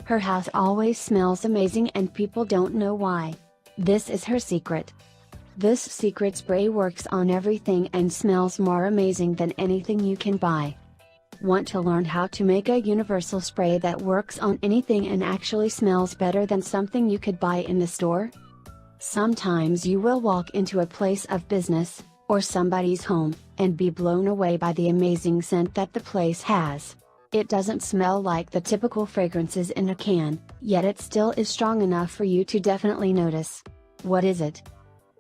Her house always smells amazing and people don't know why. This is her secret. This secret spray works on everything and smells more amazing than anything you can buy. Want to learn how to make a universal spray that works on anything and actually smells better than something you could buy in the store? Sometimes you will walk into a place of business, or somebody's home, and be blown away by the amazing scent that the place has. It doesn't smell like the typical fragrances in a can, yet it still is strong enough for you to definitely notice. What is it?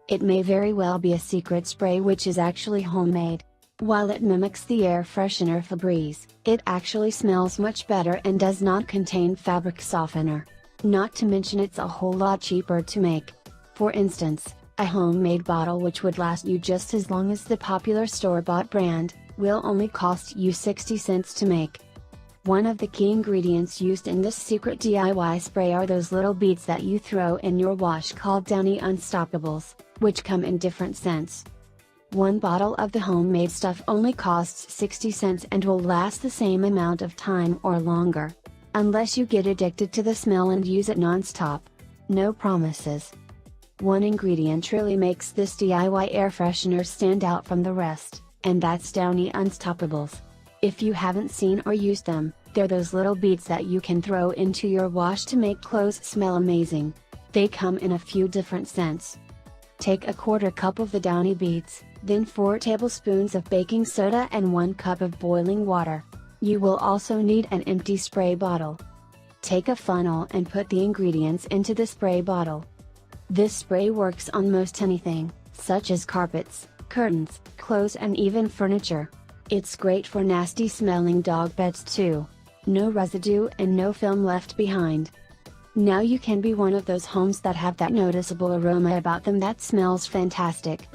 It may very well be a secret spray which is actually homemade. While it mimics the air freshener Febreze, it actually smells much better and does not contain fabric softener. Not to mention it's a whole lot cheaper to make. For instance, a homemade bottle which would last you just as long as the popular store-bought brand, will only cost you 60 cents to make. One of the key ingredients used in this secret DIY spray are those little beads that you throw in your wash called Downy Unstoppables, which come in different scents. One bottle of the homemade stuff only costs 60 cents and will last the same amount of time or longer. Unless you get addicted to the smell and use it non-stop. No promises. One ingredient really makes this DIY air freshener stand out from the rest, and that's Downy Unstoppables. If you haven't seen or used them, they're those little beads that you can throw into your wash to make clothes smell amazing. They come in a few different scents. Take a quarter cup of the Downy beads, then 4 tablespoons of baking soda and 1 cup of boiling water. You will also need an empty spray bottle. Take a funnel and put the ingredients into the spray bottle. This spray works on most anything, such as carpets, curtains, clothes and even furniture. It's great for nasty smelling dog beds too. No residue and no film left behind. Now you can be one of those homes that have that noticeable aroma about them that smells fantastic.